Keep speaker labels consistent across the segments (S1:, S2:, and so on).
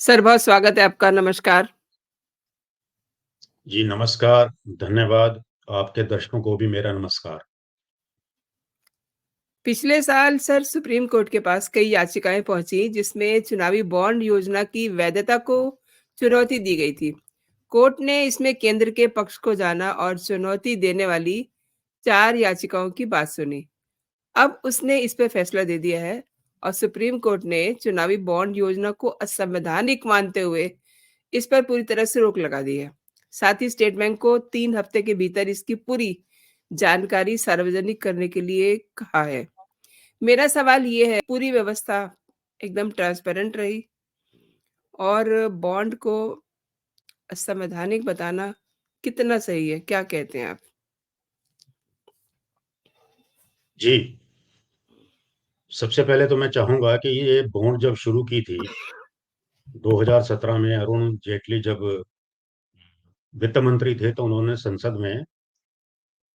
S1: Sir, बहुत स्वागत है आपका, नमस्कार।
S2: जी, नमस्कार, धन्यवाद। आपके दर्शकों को भी मेरा नमस्कार।
S1: पिछले साल सर सुप्रीम कोर्ट के पास कई याचिकाएँ पहुँची जिसमें चुनावी बॉन्ड योजना की वैधता को चुनौती दी गई थी। कोर्ट ने इसमें केंद्र के पक्ष को जाना और चुनौती देने वाली 4 याचिकाओं की बात सुनी। अब उसने इस पे फैसला दे दिया है और सुप्रीम कोर्ट ने चुनावी बॉन्ड योजना को असंवैधानिक मानते हुए इस पर पूरी तरह से रोक लगा दी है। साथ ही स्टेट बैंक को 3 हफ्ते के भीतर इसकी पूरी जानकारी सार्वजनिक करने के लिए कहा है। मेरा सवाल ये है, पूरी व्यवस्था एकदम ट्रांसपेरेंट रही और बॉन्ड को असंवैधानिक बताना कितना सही है? क्या कहते हैं आप?
S2: जी, सबसे पहले तो मैं चाहूँगा कि ये बॉन्ड जब शुरू की थी, 2017 में अरुण जेटली जब वित्त मंत्री थे, तो उन्होंने संसद में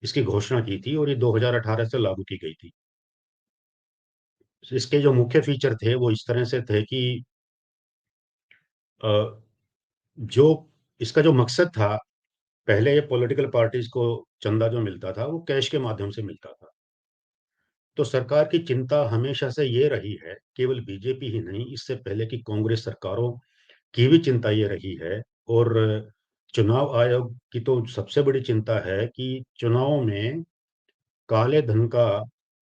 S2: इसकी घोषणा की थी और ये 2018 से लागू की गई थी। इसके जो मुख्य फीचर थे, वो इस तरह से थे कि अ, जो इसका जो मकसद था, पहले ये पॉलिटिकल पार्टीज़ को चंदा जो मिलता था, वो कैश के माध्यम से मिलता था। तो सरकार की चिंता हमेशा से ये रही है, केवल बीजेपी ही नहीं, इससे पहले की कांग्रेस सरकारों की भी चिंता ये रही है और चुनाव आयोग की तो सबसे बड़ी चिंता है कि चुनाव में काले धन का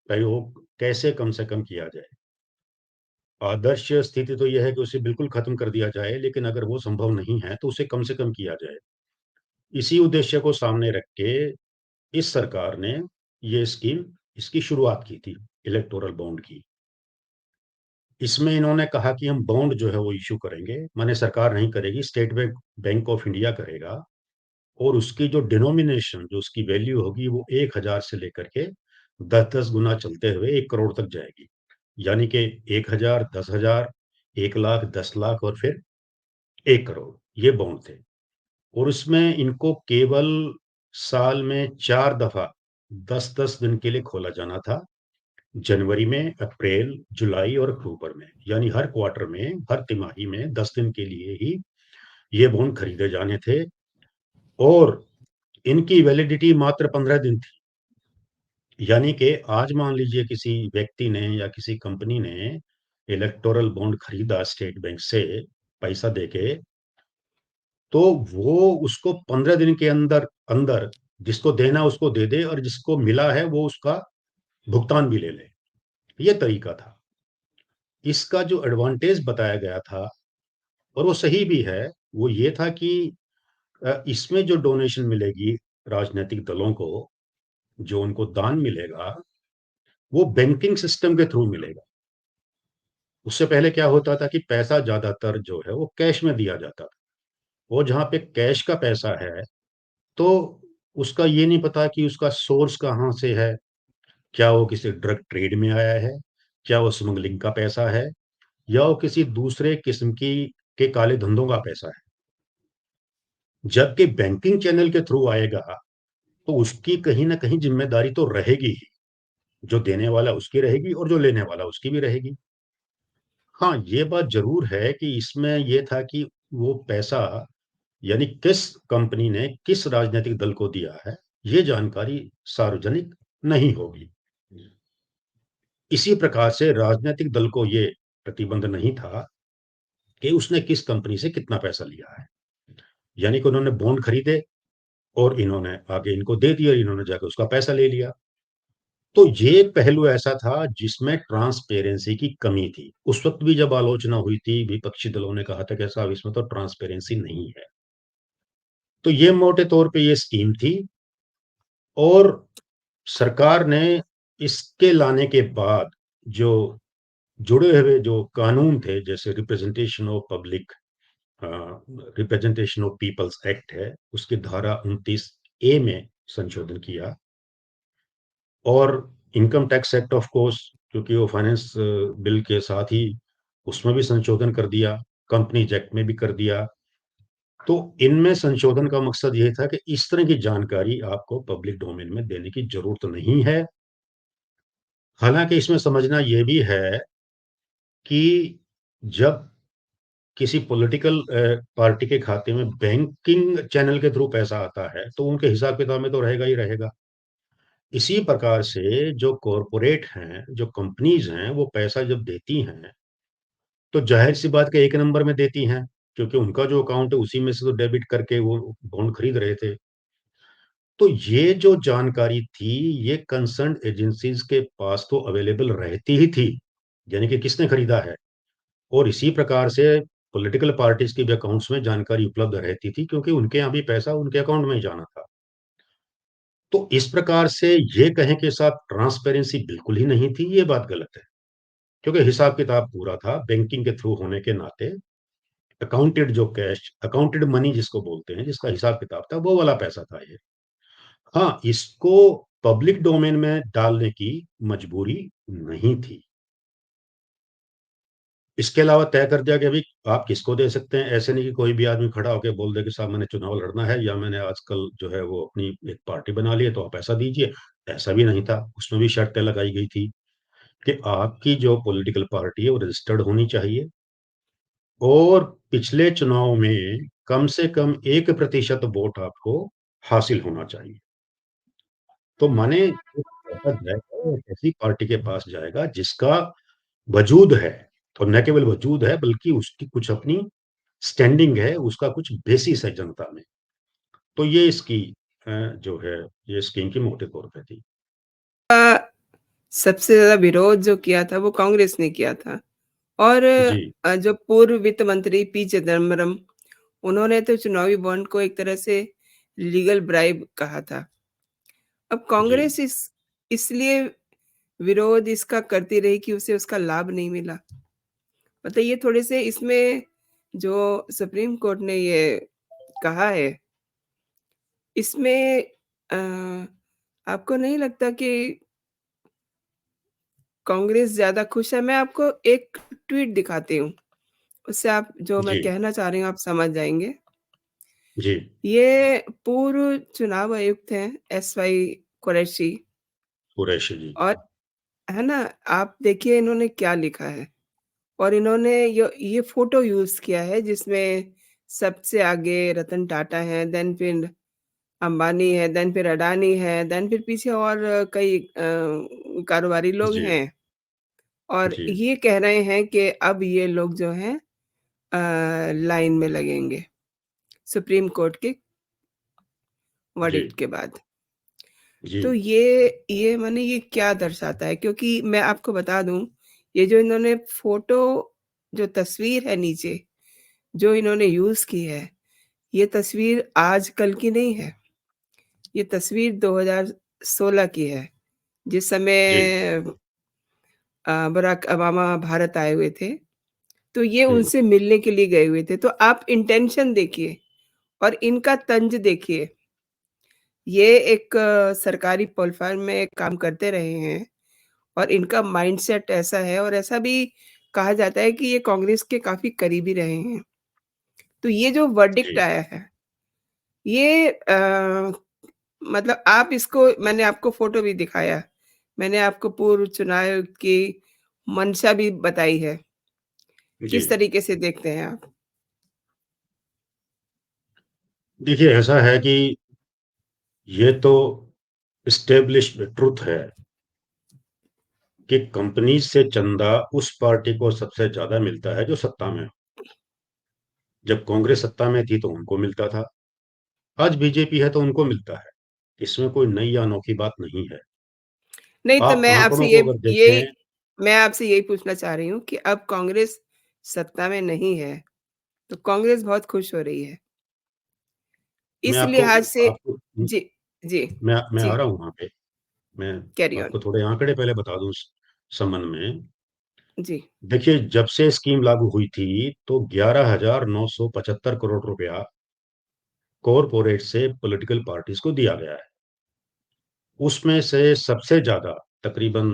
S2: प्रयोग कैसे कम से कम किया जाए। आदर्श स्थिति तो यह है कि उसे बिल्कुल खत्म कर दिया जाए, लेकिन अगर वो संभव नहीं है, तो उसे कम से कम किया जाए। इसी उद्देश्य को सामने रख के इस सरकार ने ये स्कीम इसकी शुरुआत की थी, इलेक्टोरल बॉन्ड की। इसमें इन्होंने कहा कि हम बॉन्ड जो है वो इश्यू करेंगे, माने सरकार नहीं करेगी, state bank bank of India करेगा और उसकी जो डिनोमिनेशन जो उसकी वैल्यू होगी वो 1000 से लेकर के 10-10 गुना चलते हुए 1 करोड़ तक जाएगी। यानी कि 1000, 10,000, 1 लाख, 10 लाख और फिर 1 करोड़, ये बॉन्ड थे। और उसमें इनको केवल साल में 4 दफ़ा 10-10 दिन के लिए खोला जाना था। जनवरी में, अप्रैल, जुलाई और अक्टूबर में, यानी हर क्वार्टर में, हर तिमाही में 10 दिन के लिए ही ये बॉन्ड खरीदे जाने थे और इनकी वैलिडिटी मात्र 15 दिन थी। यानी कि आज मान लीजिए किसी व्यक्ति ने या किसी कंपनी ने इलेक्टोरल बॉन्ड खरीदा स्टेट बैंक से पैसा देके, तो वो उसको 15 दिन के अंदर अंदर जिसको देना उसको दे दे और जिसको मिला है वो उसका भुगतान भी ले ले। ये तरीका था। इसका जो एडवांटेज बताया गया था और वो सही भी है, वो ये था कि इसमें जो डोनेशन मिलेगी राजनैतिक दलों को, जो उनको दान मिलेगा, वो बैंकिंग सिस्टम के थ्रू मिलेगा। उससे पहले क्या होता था कि पैसा ज़्यादातर जो है वो कैश में दिया जाता था। वो जहाँ पे कैश का पैसा है, तो उसका ये नहीं पता कि उसका सोर्स कहाँ से है, क्या वो किसी ड्रग ट्रेड में आया है, क्या वो स्मगलिंग का पैसा है या वो किसी दूसरे किस्म की के काले धंधों का पैसा है। जबकि बैंकिंग चैनल के थ्रू आएगा, तो उसकी कहीं न कहीं ज़िम्मेदारी तो रहेगी ही। जो देने वाला उसकी रहेगी और जो लेने वाला उसकी भी रहेगी। हाँ, ये बात ज़रूर है कि इसमें ये था कि वो पैसा यानी किस कंपनी ने किस राजनैतिक दल को दिया है, ये जानकारी सार्वजनिक नहीं होगी। इसी प्रकार से राजनैतिक दल को ये प्रतिबंध नहीं था कि उसने किस कंपनी से कितना पैसा लिया है। यानी कि उन्होंने बॉन्ड खरीदे और इन्होंने आगे इनको दे दिया, इन्होंने जाके उसका पैसा ले लिया। तो ये पहलू ऐसा था जिसमें ट्रांसपेरेंसी की कमी थी। उस वक़्त भी जब आलोचना हुई थी, विपक्षी दलों ने कहा था कि साहब इसमें तो ट्रांसपेरेंसी नहीं है। तो ये मोटे तौर पे ये स्कीम थी और सरकार ने इसके लाने के बाद जो जुड़े हुए जो कानून थे, जैसे representation of public uh, representation of people's act है, उसकी धारा 29 ए में संशोधन किया और income tax act of course, क्योंकि वो फाइनेंस बिल के साथ ही उसमें भी संशोधन कर दिया, कंपनीज एक्ट में भी कर दिया। तो इनमें संशोधन का मकसद ये था कि इस तरह की जानकारी आपको पब्लिक डोमेन में देने की ज़रूरत नहीं है। हालाँकि इसमें समझना ये भी है कि जब किसी पॉलिटिकल पार्टी के खाते में बैंकिंग चैनल के थ्रू पैसा आता है, तो उनके हिसाब किताब में तो रहेगा ही रहेगा। इसी प्रकार से जो कॉरपोरेट हैं, जो कंपनीज़ हैं, वो पैसा जब देती हैं, तो ज़ाहिर-सी बात है 1 नंबर में देती हैं, क्योंकि उनका जो अकाउंट है उसी में से तो डेबिट करके वो बॉन्ड खरीद रहे थे। तो ये जो जानकारी थी, ये कंसर्न्ड एजेंसीज़ के पास तो अवेलेबल रहती ही थी, यानी कि किसने खरीदा है। और इसी प्रकार से पॉलिटिकल पार्टीज़ के भी अकाउंट्स में जानकारी उपलब्ध रहती थी, क्योंकि उनके यहाँ भी पैसा उनके अकाउंट में ही जाना था। तो इस प्रकार से ये कहें कि साहब ट्रांसपेरेंसी बिल्कुल ही नहीं थी, ये बात गलत है। क्योंकि हिसाब-किताब पूरा था, बैंकिंग के थ्रू होने के नाते अकाउंटेड जो कैश अकाउंटेड मनी जिसको बोलते हैं, जिसका हिसाब-किताब था, वो वाला पैसा था ये। हाँ, इसको पब्लिक डोमेन में डालने की मजबूरी नहीं थी। इसके अलावा तय कर दिया कि भई आप किसको दे सकते हैं, ऐसे नहीं कि कोई भी आदमी खड़ा होके बोल दे कि साहब मैंने चुनाव लड़ना है या मैंने आजकल जो है वो अपनी एक पार्टी बना ली है, तो आप पैसा दीजिए। ऐसा भी नहीं था, उसमें भी शर्तें लगाई गई थी कि आपकी जो पॉलिटिकल पार्टी है वो रजिस्टर्ड होनी चाहिए और पिछले चुनाव में कम से कम 1% वोट आपको हासिल होना चाहिए। तो माने एक पैसा जाएगा वो एक ऐसी पार्टी के पास जाएगा जिसका वजूद है, और न केवल वजूद है बल्कि उसकी कुछ अपनी स्टैंडिंग है, उसका कुछ बेसिस है जनता में। तो ये इसकी जो है ये स्कीम की मोटे तौर पे थी।
S1: का सबसे ज़्यादा विरोध जो किया था वो कांग्रेस ने किया था और
S2: जी,
S1: जो पूर्व वित्त मंत्री पी चिदम्बरम, उन्होंने तो चुनावी बॉन्ड को एक तरह से लीगल ब्राइब कहा था। अब
S2: जी,
S1: कांग्रेस इसलिए विरोध इसका करती रही कि उसे उसका लाभ नहीं मिला। बताइए थोड़े से इसमें जो सुप्रीम कोर्ट ने ये कहा है, इसमें आपको नहीं लगता कि कांग्रेस ज़्यादा खुश है? मैं आपको एक ट्वीट दिखाती हूँ, उससे आप जो मैं
S2: जी,
S1: कहना चाह रही हूँ आप समझ जाएँगे।
S2: जी,
S1: ये पूर्व चुनाव आयुक्त हैं एसवाई कुरैशी
S2: कुरैशी जी,
S1: और है ना? आप देखिए इन्होंने क्या लिखा है और इन्होंने ये फ़ोटो यूज़ किया है जिसमें सबसे आगे रतन टाटा हैं, देन फिर अंबानी है, देन फिर अडानी है, देन फिर पीछे और कई कारोबारी लोग
S2: जी,
S1: हैं और
S2: जी,
S1: ये कह रहे हैं कि अब ये लोग जो हैं लाइन में लगेंगे, सुप्रीम कोर्ट के
S2: जी,
S1: वर्डिक्ट के बाद।
S2: जी,
S1: तो ये माने ये क्या दर्शाता है? क्योंकि मैं आपको बता दूँ, ये जो इन्होंने फ़ोटो जो तस्वीर है नीचे, जो इन्होंने यूज़ की है, ये तस्वीर आज-कल की नहीं है। ये तस्वीर 2016 की है, जिस
S2: जी,
S1: समय बराक ओबामा भारत आए हुए थे, तो ये
S2: हुँ,
S1: उनसे मिलने के लिए गए हुए थे। तो आप इंटेंशन देखिए और इनका तंज देखिए। ये एक सरकारी प्लेटफ़ॉर्म में काम करते रहे हैं और इनका माइंडसेट ऐसा है और ऐसा भी कहा जाता है कि ये कांग्रेस के काफ़ी करीबी रहे हैं। तो ये जो वर्डिक्ट
S2: जी,
S1: आया है, ये मतलब आप इसको मैंने आपको फ़ोटो भी दिखाया। मैंने आपको पूर्व चुनाव की मंशा भी बताई है।
S2: जी।
S1: किस तरीके से देखते हैं आप?
S2: देखिए ऐसा है कि ये तो एस्टेब्लिश्ड ट्रुथ है कि कंपनी से चंदा उस पार्टी को सबसे ज़्यादा मिलता है जो सत्ता में हो। जब कांग्रेस सत्ता में थी तो उनको मिलता था, आज बीजेपी है तो उनको मिलता है। इसमें कोई नई या अनोखी बात नहीं है।
S1: नहीं तो
S2: आप
S1: मैं आपसे
S2: आंकड़ों
S1: ये
S2: को अगर
S1: यही
S2: देखें,
S1: मैं आपसे यही पूछना चाह रही हूँ कि अब कांग्रेस सत्ता में नहीं है, तो कांग्रेस बहुत खुश हो रही है।
S2: मैं
S1: इस
S2: आपको
S1: लिहाज से
S2: आपको
S1: जी, जी,
S2: मैं आ
S1: जी,
S2: रहा हूँ वहाँ पे। मैं
S1: कैरी ऑन।
S2: आपको थोड़े आंकड़े पहले बता दूँ इस संबंध में।
S1: जी,
S2: देखिए, जब से स्कीम लागू हुई थी, तो 11,975 करोड़ रुपया कॉरपोरेट से पॉलिटिकल पार्टीज़ को दिया गया है। उसमें से सबसे ज़्यादा तकरीबन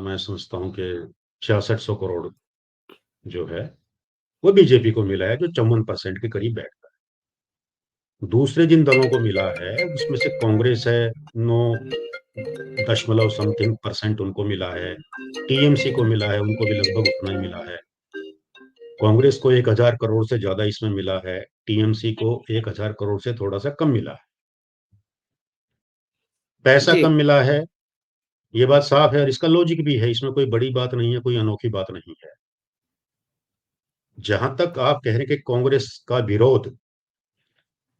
S2: मैं समझता हूँ कि 6600 करोड़ जो है, वो बीजेपी को मिला है, जो 54% के करीब बैठता है। दूसरे जिन दलों को मिला है, उसमें से कांग्रेस है, 9 दशमलव समथिंग परसेंट उनको मिला है। टीएमसी को मिला है, उनको भी लगभग उतना ही मिला है। कांग्रेस को 1,000 करोड़ से ज्यादा इसमें मिला है, टीएमसी को 1,000 करोड़ से थोड़ा सा कम मिला है। पैसा
S1: जी,
S2: कम मिला है, ये बात साफ है, और इसका लॉजिक भी है, इसमें कोई बड़ी बात नहीं है, कोई अनोखी बात नहीं है। जहां तक आप कह रहे हैं कि कांग्रेस का विरोध,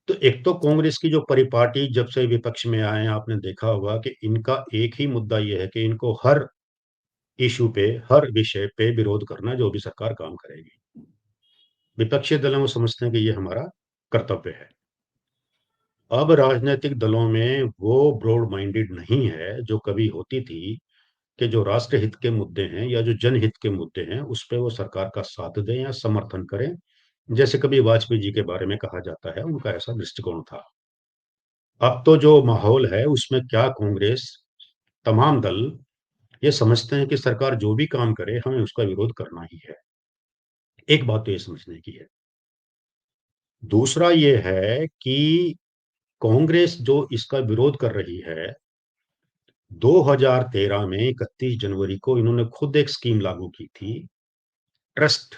S2: तो एक तो कांग्रेस की जो परिपाटी जब से विपक्ष में आए हैं, आपने देखा होगा कि इनका एक ही मुद्दा यह है कि इनको हर इशू पे, हर विषय पे विरोध करना, जो भी सरकार काम करेगी। विपक्षी दलों को समझते हैं कि ये हमारा कर्तव्य है। अब राजनीतिक दलों में वो ब्रॉड माइंडेड नहीं है जो कभी होती थी, कि जो राष्ट्र हित के मुद्दे हैं या जो जनहित के मुद्दे हैं उस पे वो सरकार का साथ दें या समर्थन करें। जैसे कभी वाजपेयी जी के बारे में कहा जाता है, उनका ऐसा दृष्टिकोण था। अब तो जो माहौल है उसमें क्या कांग्रेस, तमाम दल ये समझते हैं कि सरकार जो भी काम करे हमें उसका विरोध करना ही है। एक बात तो ये समझने की है। दूसरा ये है कि कांग्रेस जो इसका विरोध कर रही है, 2013 में 31 जनवरी को इन्होंने खुद एक स्कीम लागू की थी, ट्रस्ट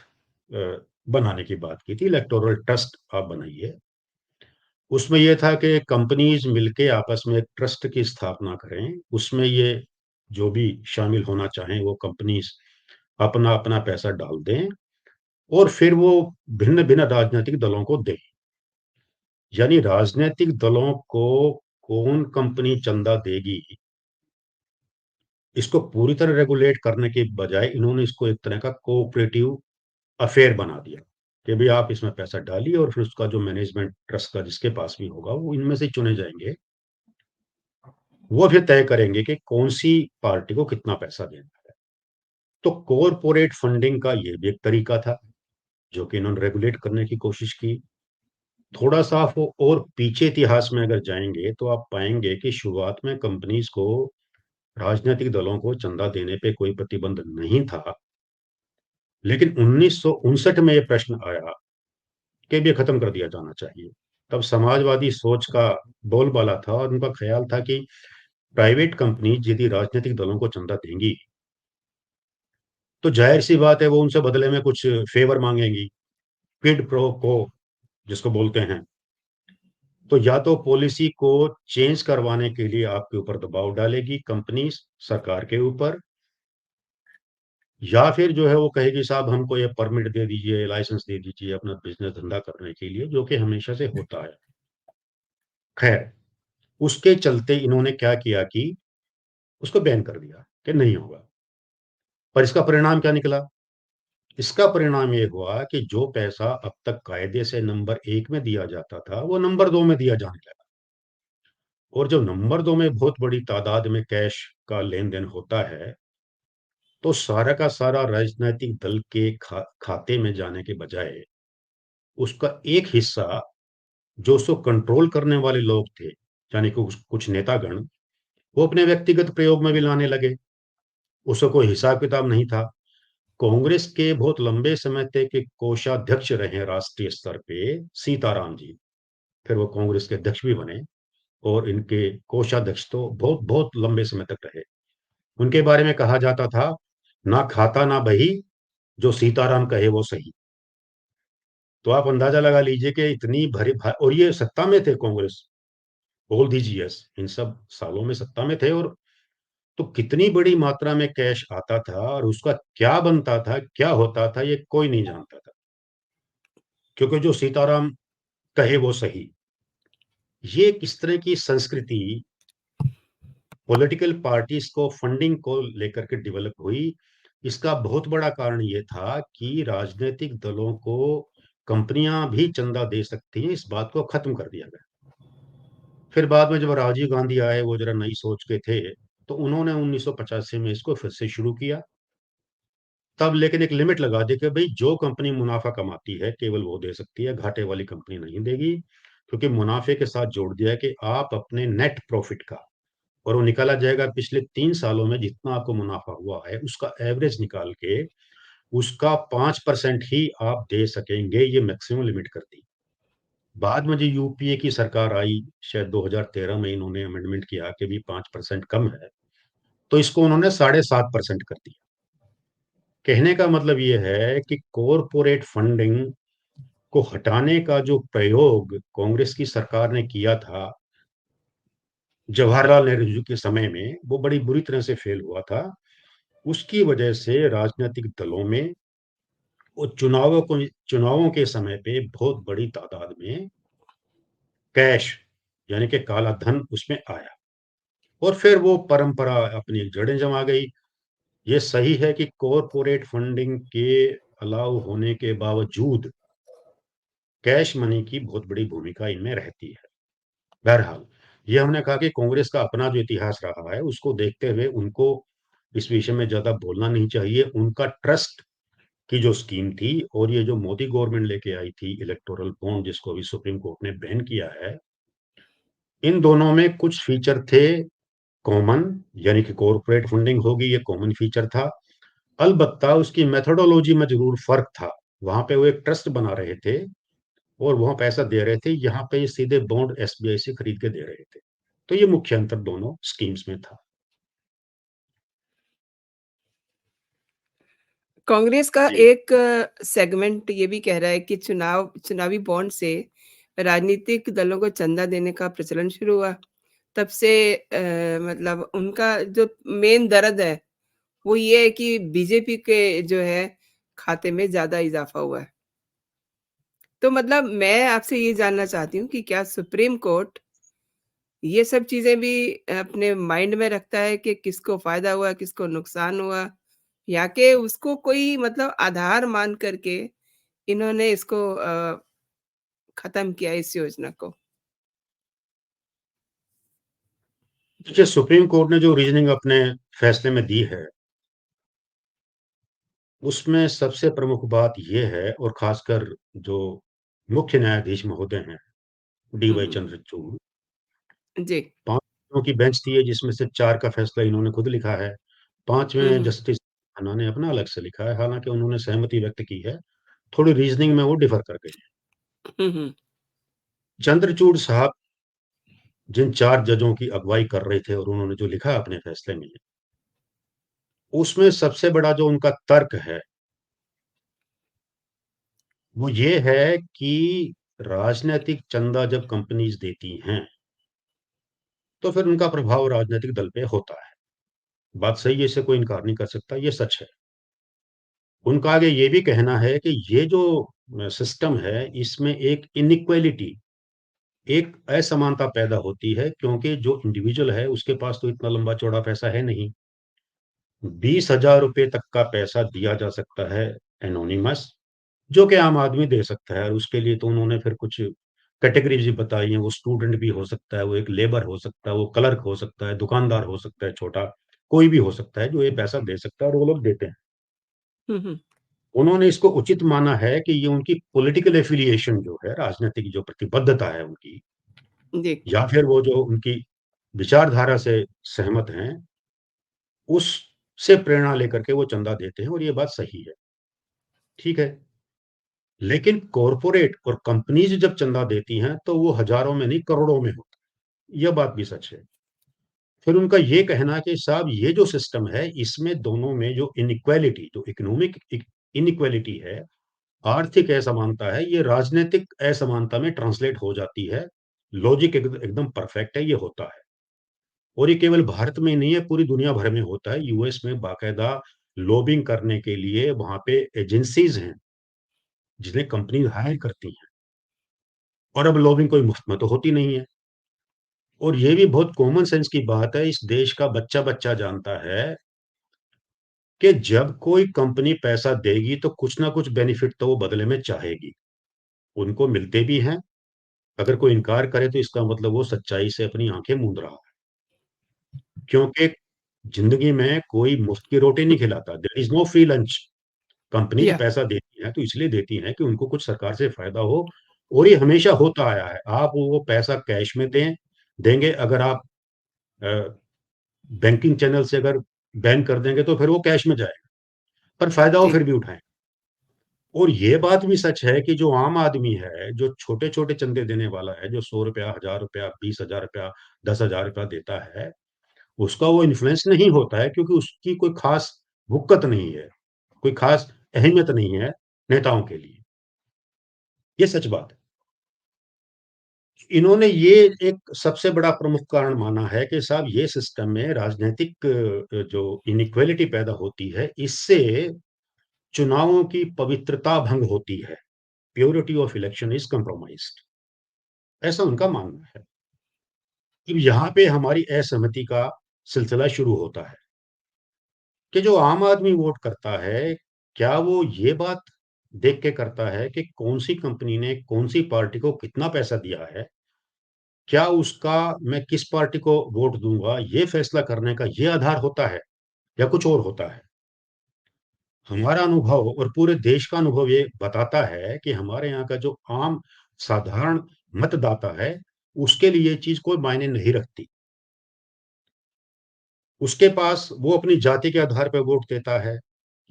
S2: बनाने की बात की थी, इलेक्टोरल ट्रस्ट आप बनाइए। उसमें यह था कि कंपनीज मिलके आपस में एक ट्रस्ट की स्थापना करें, उसमें ये जो भी शामिल होना चाहें वो कंपनीज अपना अपना पैसा डाल दें, और फिर वो भिन्न भिन्न राजनीतिक दलों को दें। यानी राजनीतिक दलों को कौन कंपनी चंदा देगी, इसको पूरी तरह रेगुलेट करने के बजाय इन्होंने इसको एक तरह का कोऑपरेटिव अफेयर बना दिया, कि भाई आप इसमें पैसा डालिए और फिर उसका जो मैनेजमेंट ट्रस्ट का जिसके पास भी होगा वो इनमें से चुने जाएंगे, वो फिर तय करेंगे कि कौन सी पार्टी को कितना पैसा देना है। तो कॉरपोरेट फंडिंग का ये भी एक तरीका था जो कि इन्होंने रेगुलेट करने की कोशिश की। थोड़ा सा आप वो और पीछे इतिहास में अगर जाएंगे तो आप पाएंगे कि शुरुआत में कंपनीज को, राजनीतिक दलों को चंदा देने पे कोई प्रतिबंध नहीं था, लेकिन 1959 में यह प्रश्न आया कि भी खत्म कर दिया जाना चाहिए। तब समाजवादी सोच का बोलबाला था और उनका ख्याल था कि प्राइवेट कंपनी यदि राजनीतिक दलों को चंदा देंगी तो जाहिर सी बात है वो उनसे बदले में कुछ फेवर मांगेंगी, क्विड प्रो को जिसको बोलते हैं। तो या तो पॉलिसी को चेंज करवाने के लिए आपके ऊपर दबाव डालेगी कंपनी सरकार के ऊपर, या फिर जो है वो कहेगी साहब हमको ये परमिट दे दीजिए, लाइसेंस दे दीजिए अपना बिजनेस धंधा करने के लिए, जो कि हमेशा से होता है। खैर, उसके चलते इन्होंने क्या किया कि उसको बैन कर दिया कि नहीं होगा। पर इसका परिणाम क्या निकला? इसका परिणाम ये हुआ कि जो पैसा अब तक कायदे से नंबर 1 में दिया जाता था वो नंबर 2 में दिया जाने लगा। और जो नंबर 2 में बहुत बड़ी तादाद में कैश का लेन देन होता है, तो सारा का सारा राजनीतिक दल के खाते में जाने के बजाय उसका एक हिस्सा जो उसको कंट्रोल करने वाले लोग थे, यानी कि कुछ नेतागण, वो अपने व्यक्तिगत प्रयोग में भी लाने लगे। उसका कोई हिसाब किताब नहीं था। कांग्रेस के बहुत लंबे समय तक के कोषाध्यक्ष रहे राष्ट्रीय स्तर पे सीताराम जी, फिर वो कांग्रेस के अध्यक्ष भी बने, और इनके कोषाध्यक्ष तो बहुत बहुत लंबे समय तक रहे। उनके बारे में कहा जाता था, ना खाता ना बही, जो सीताराम कहे वो सही। तो आप अंदाजा लगा लीजिए कि इतनी और ये सत्ता में थे कांग्रेस, ऑल दीज ईयर्स, इन सब सालों में सत्ता में थे, और तो कितनी बड़ी मात्रा में कैश आता था और उसका क्या बनता था, क्या होता था, ये कोई नहीं जानता था, क्योंकि जो सीताराम कहे वो सही। ये किस तरह की संस्कृति पॉलिटिकल पार्टीज को फंडिंग को लेकर के डेवलप हुई, इसका बहुत बड़ा कारण ये था कि राजनीतिक दलों को कंपनियां भी चंदा दे सकती हैं, इस बात को खत्म कर दिया गया। फिर बाद में जब राजीव गांधी आए, वो जरा नई सोच के थे, तो उन्होंने 1985 में इसको फिर से शुरू किया। तब लेकिन एक लिमिट लगा दी कि भाई जो कंपनी मुनाफा कमाती है केवल वो दे सकती है, घाटे वाली कंपनी नहीं देगी, क्योंकि मुनाफे के साथ जोड़ दिया है कि आप अपने नेट प्रॉफिट का, और वो निकाला जाएगा पिछले 3 सालों में जितना आपको मुनाफा हुआ है उसका एवरेज निकाल के उसका 5% ही आप दे सकेंगे, ये मैक्सिमम लिमिट कर दी। बाद में जो यूपीए की सरकार आई, शायद 2013 में इन्होंने अमेंडमेंट किया कि भी 5% कम है, तो इसको उन्होंने 7.5% कर दिया। कहने का मतलब ये है कि कॉरपोरेट फंडिंग को हटाने का जो प्रयोग कांग्रेस की सरकार ने किया था जवाहरलाल नेहरू जी के समय में, वो बड़ी बुरी तरह से फेल हुआ था। उसकी वजह से राजनीतिक दलों में और चुनावों के समय पे बहुत बड़ी तादाद में कैश यानी कि काला धन उसमें आया और फिर वो परंपरा अपनी जड़ें जमा गई। ये सही है कि कॉरपोरेट फंडिंग के अलाउ होने के बावजूद कैश मनी की बहुत बड़ी भूमिका इनमें रहती है। बहरहाल, ये हमने कहा कि कांग्रेस का अपना जो इतिहास रहा है, उसको देखते हुए उनको इस विषय में ज़्यादा बोलना नहीं चाहिए। उनका ट्रस्ट की जो स्कीम थी और ये जो मोदी गवर्नमेंट लेके आई थी इलेक्टोरल बॉन्ड जिसको अभी सुप्रीम कोर्ट ने बैन किया है, इन दोनों में कुछ फीचर थे कॉमन, यानी कि कॉर्पोरेट फंडिंग होगी, ये कॉमन फीचर था। अलबत्ता उसकी मेथोडोलॉजी में ज़रूर फ़र्क था। वहाँ पे वो एक ट्रस्ट बना रहे थे और वहाँ पैसा दे रहे थे, यहाँ पे ये सीधे बॉन्ड एसबीआई से खरीद के दे रहे थे। तो ये मुख्य अंतर दोनों स्कीम्स में था।
S1: कांग्रेस का
S2: जी।
S1: एक सेगमेंट ये भी कह रहा है कि चुनावी बॉन्ड से राजनीतिक दलों को चंदा देने का प्रचलन शुरू हुआ। तब से मतलब उनका जो मेन दर्द है, वो ये है कि बीजेपी के जो है खाते में ज़्यादा इज़ाफ़ा हुआ है। तो मतलब मैं आपसे ये जानना चाहती हूँ कि क्या सुप्रीम कोर्ट ये सब चीज़ें भी अपने माइंड में रखता है कि किसको फ़ायदा हुआ, किसको नुकसान हुआ? या कि उसको कोई मतलब आधार मान कर के इन्होंने इसको ख़त्म किया इस योजना को?
S2: देखिए, सुप्रीम कोर्ट ने जो रीज़निंग अपने फैसले में दी है, उसमें सबसे प्रमुख बात ये है और ख़ासकर जो मुख्य न्यायाधीश महोदय हैं,
S1: हुँ,
S2: डी.वाई.
S1: हुँ।
S2: चंद्रचूड़,
S1: जी।
S2: 5 लोगों की बेंच थी, जिसमें से 4 का फैसला इन्होंने खुद लिखा है।
S1: हुँ,
S2: 5वें
S1: हुँ।
S2: जस्टिस खन्ना ने अपना अलग से लिखा है, हालाँकि उन्होंने सहमति व्यक्त की है। थोड़ी रीज़निंग में वो डिफ़र कर गए हैं।
S1: हुँ, हुँ।
S2: चंद्रचूड़ साहब जिन 4 जजों की अगुवाई कर रहे थे और उन्होंने जो लिखा अपने फैसले में, उसमें सबसे बड़ा जो उनका तर्क है, वो ये है कि राजनैतिक चंदा जब कंपनीज़ देती हैं, तो फिर उनका प्रभाव राजनैतिक दल पे होता है। बात सही है, इससे कोई इनकार नहीं कर सकता, ये सच है। उनका आगे ये भी कहना है कि ये जो सिस्टम है, इसमें एक इनइक्वालिटी, एक असमानता पैदा होती है क्योंकि जो इंडिविजुअल है, उसके पास तो इतना लंबा-चौड़ा पैसा है नहीं। ₹20,000 तक का पैसा दिया जा सकता है एनोनिमस, जो कि आम आदमी दे सकता है और उसके लिए तो उन्होंने फिर कुछ कैटेगरीज़ भी बताई हैं, वो स्टूडेंट भी हो सकता है, वो एक लेबर हो सकता है, वो क्लर्क हो सकता है, दुकानदार हो सकता है छोटा, कोई भी हो सकता है जो ये पैसा दे सकता है और वो लोग देते हैं।
S1: हुँ, हुँ।
S2: उन्होंने इसको उचित माना है कि ये उनकी पॉलिटिकल एफ़िलिएशन जो है, राजनीतिक जो प्रतिबद्धता है उनकी,
S1: जी।
S2: या फिर वो जो उनकी विचारधारा से सहमत हैं, उससे प्रेरणा लेकर के वो चंदा देते हैं और ये बात सही है, ठीक है। लेकिन कॉर्पोरेट और कंपनीज़ जब चंदा देती हैं, तो वो हज़ारों में नहीं, करोड़ों में होता है। यह बात भी सच है। फिर उनका ये कहना है कि साहब ये जो सिस्टम है, इसमें दोनों में जो इनइक्वालिटी, जो इकोनॉमिक इनइक्वालिटी है, आर्थिक असमानता है, ये राजनीतिक असमानता में ट्रांसलेट हो जाती है। लॉजिक एकदम परफेक्ट है, ये होता है। और ये केवल भारत में ही नहीं है, पूरी दुनिया भर में होता है। यूएस में बाकायदा लॉबिंग करने के लिए वहाँ पे एजेंसीज़ हैं, जिन्हें कंपनी हायर करती हैं और अब लॉबिंग कोई मुफ्त में तो होती नहीं है। और ये भी बहुत कॉमन सेंस की बात है, इस देश का बच्चा-बच्चा जानता है कि जब कोई कंपनी पैसा देगी, तो कुछ ना कुछ बेनिफिट तो वो बदले में चाहेगी। उनको मिलते भी हैं, अगर कोई इनकार करे तो इसका मतलब वो सच्चाई से अपनी आँखें मूंद रहा है। क्योंकि ज़िंदगी में कोई मुफ्त की रोटी नहीं खिलाता, there is no free lunch. Companies
S1: या
S2: पैसा देती हैं, तो इसलिए देती हैं कि उनको कुछ सरकार से फ़ायदा हो और ये हमेशा होता आया है। आप वो पैसा कैश में देंगे, अगर आप अ, बैंकिंग चैनल से अगर बैन कर देंगे, तो फिर वो कैश में जाएगा, पर फ़ायदा वो
S1: जी।
S2: फिर भी उठाएँ। और ये बात भी सच है कि जो आम आदमी है, जो छोटे-छोटे चंदे देने वाला है, जो ₹100, ₹1000, ₹20,000, ₹10,000 देता है, उसका वो इन्फ्लुएंस नहीं होता है क्योंकि उसकी कोई ख़ास वुक़्क़त नहीं है। कोई ख़ास अहमियत नहीं है नेताओं के लिए। ये सच बात है। इन्होंने ये एक सबसे बड़ा प्रमुख कारण माना है कि साहब ये सिस्टम में राजनैतिक जो इनइक्वालिटी पैदा होती है, इससे चुनावों की पवित्रता भंग होती है। प्योरिटी ऑफ इलेक्शन इज़ कॉम्प्रोमाइज़्ड, ऐसा उनका मानना है। अब यहाँ पे हमारी असहमति का सिलसिला शुरू होता है कि जो आम आदमी वोट करता है, क्या वो ये बात देख के करता है कि कौन-सी कंपनी ने कौन-सी पार्टी को कितना पैसा दिया है? क्या उसका मैं किस पार्टी को वोट दूँगा, ये फैसला करने का ये आधार होता है या कुछ और होता है? हमारा अनुभव और पूरे देश का अनुभव ये बताता है कि हमारे यहाँ का जो आम साधारण मतदाता है, उसके लिए ये चीज़ कोई मायने नहीं रखती। उसके पास वो अपनी जाति के आधार पे वोट देता है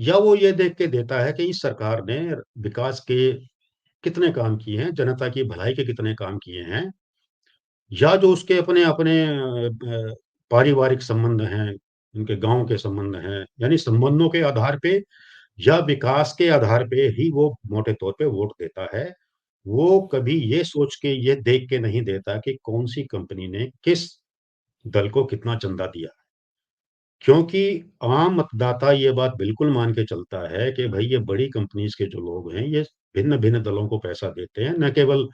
S2: या वो ये देख के देता है कि इस सरकार ने विकास के कितने काम किए हैं, जनता की भलाई के कितने काम किए हैं, या जो उसके अपने-अपने पारिवारिक संबंध हैं, उनके गाँव के संबंध हैं, यानी संबंधों के आधार पे या विकास के आधार पे ही वो मोटे तौर पे वोट देता है। वो कभी ये सोच के, ये देख के नहीं देता कि कौन-सी कंपनी ने किस दल को कितना चंदा दिया। क्योंकि आम मतदाता ये बात बिल्कुल मान के चलता है कि भई ये बड़ी कंपनीज़ के जो लोग हैं, ये भिन्न-भिन्न दलों को पैसा देते हैं, न केवल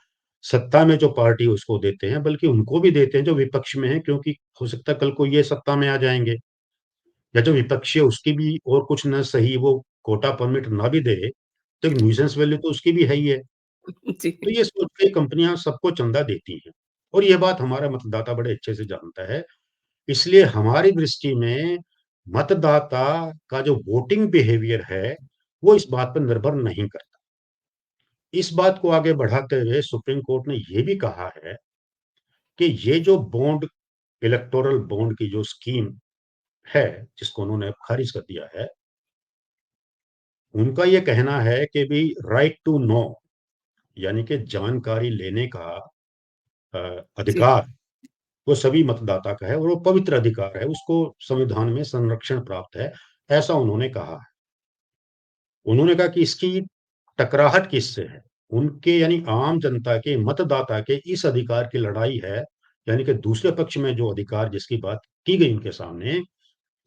S2: सत्ता में जो पार्टी है उसको देते हैं, बल्कि उनको भी देते हैं जो विपक्ष में हैं, क्योंकि हो सकता है कल को ये सत्ता में आ जाएँगे, या जो विपक्षी है उसकी भी और कुछ न सही वो कोटा परमिट ना भी दे, तो एक न्यूसेंस वैल्यू तो उसकी भी है ही है।
S1: जी।
S2: तो ये सोच के कंपनियाँ सबको चंदा देती हैं, और ये बात हमारा मतदाता बड़े अच्छे से जानता है। इसलिए हमारी दृष्टि में मतदाता का जो वोटिंग बिहेवियर है, वो इस बात पर निर्भर नहीं करता। इस बात को आगे बढ़ाते हुए सुप्रीम कोर्ट ने ये भी कहा है कि ये जो बॉन्ड, इलेक्टोरल बॉन्ड की जो स्कीम है, जिसको उन्होंने अब खारिज कर दिया है, उनका ये कहना है कि भई राइट टू नो, यानी कि जानकारी लेने का
S1: जी।
S2: अधिकार वो सभी मतदाता का है और वो पवित्र अधिकार है, उसको संविधान में संरक्षण प्राप्त है, ऐसा उन्होंने कहा है। उन्होंने कहा कि इसकी टकराहट किससे है? उनके, यानी आम जनता के, मतदाता के इस अधिकार की लड़ाई है, यानी कि दूसरे पक्ष में जो अधिकार जिसकी बात की गई उनके सामने,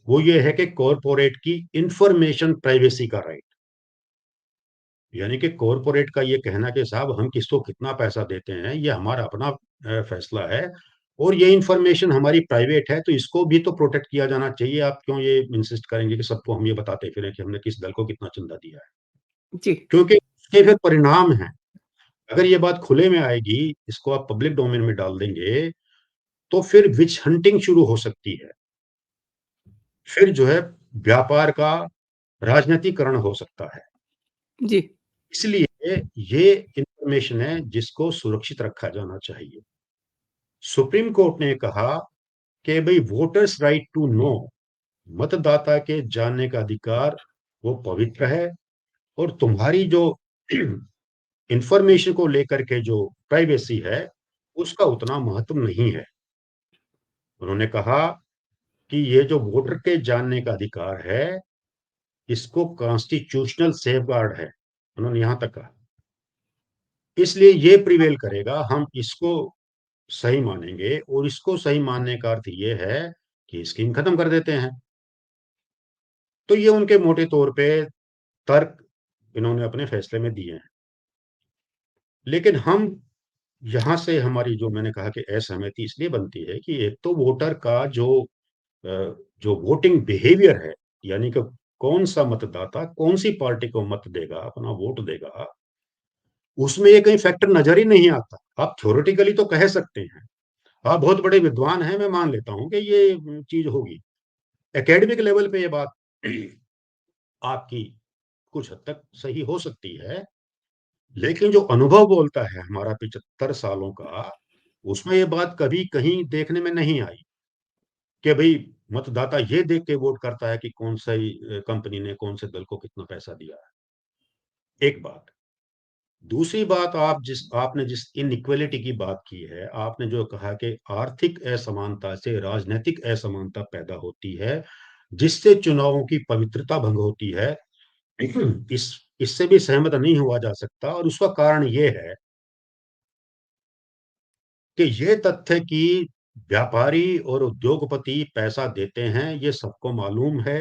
S2: वो ये है कि कॉर्पोरेट की इन्फॉर्मेशन प्राइवेसी का राइट। यानी कि कॉर्पोरेट का ये कहना कि साहब हम किसको कितना पैसा देते हैं, ये हमारा अपना फैसला है और ये इन्फॉर्मेशन हमारी प्राइवेट है, तो इसको भी तो प्रोटेक्ट किया जाना चाहिए। आप क्यों ये इंसिस्ट करेंगे कि सबको हम ये बताते फिरें कि हमने किस दल को कितना चंदा दिया है?
S1: जी।
S2: क्योंकि उसके फिर परिणाम हैं। अगर ये बात खुले में आएगी, इसको आप पब्लिक डोमेन में डाल देंगे, तो फिर विच हंटिंग शुरू हो सकती है। फिर जो है व्यापार का राजनीतिकरण हो सकता है।
S1: जी।
S2: इसलिए ये इन्फॉर्मेशन है जिसको सुरक्षित रखा जाना चाहिए। सुप्रीम कोर्ट ने कहा कि भई वोटर्स राइट टू नो, मतदाता के जानने का अधिकार वो पवित्र है, और तुम्हारी जो इन्फॉर्मेशन को लेकर के जो प्राइवेसी है, उसका उतना महत्व नहीं है। उन्होंने कहा कि ये जो वोटर के जानने का अधिकार है, इसको कॉन्स्टिट्यूशनल सेफगार्ड है। उन्होंने यहाँ तक कहा। इसलिए ये प्रिवेल करेगा, हम इसको सही मानेंगे, और इसको सही मानने का अर्थ ये है कि स्कीम खत्म कर देते हैं। तो ये उनके मोटे तौर पे तर्क इन्होंने अपने फैसले में दिए हैं। लेकिन हम यहाँ से, हमारी जो मैंने कहा कि असहमति इसलिए बनती है कि एक तो वोटर का जो वोटिंग बिहेवियर है, यानी कि कौन-सा मतदाता कौन-सी पार्टी को मत देगा, अपना वोट देगा, उसमें ये कहीं फैक्टर नज़र ही नहीं आता। आप थ्योरेटिकली तो कह सकते हैं, आप बहुत बड़े विद्वान हैं, मैं मान लेता हूँ कि ये चीज़ होगी। एकेडमिक लेवल पे ये बात आपकी कुछ हद तक सही हो सकती है, लेकिन जो अनुभव बोलता है हमारा 75 सालों का, उसमें ये बात कभी कहीं देखने में नहीं आई कि भई मतदाता ये देख के वोट करता है कि कौन-सी कंपनी ने कौन से दल को कितना पैसा दिया है, एक बात। दूसरी बात, आपने जिस इनइक्वालिटी की बात की है, आपने जो कहा कि आर्थिक असमानता से राजनैतिक असमानता पैदा होती है, जिससे चुनावों की पवित्रता भंग होती है। इस इससे भी सहमत नहीं हुआ जा सकता, और उसका कारण ये है कि ये तथ्य कि व्यापारी और उद्योगपति पैसा देते हैं, ये सबको मालूम है।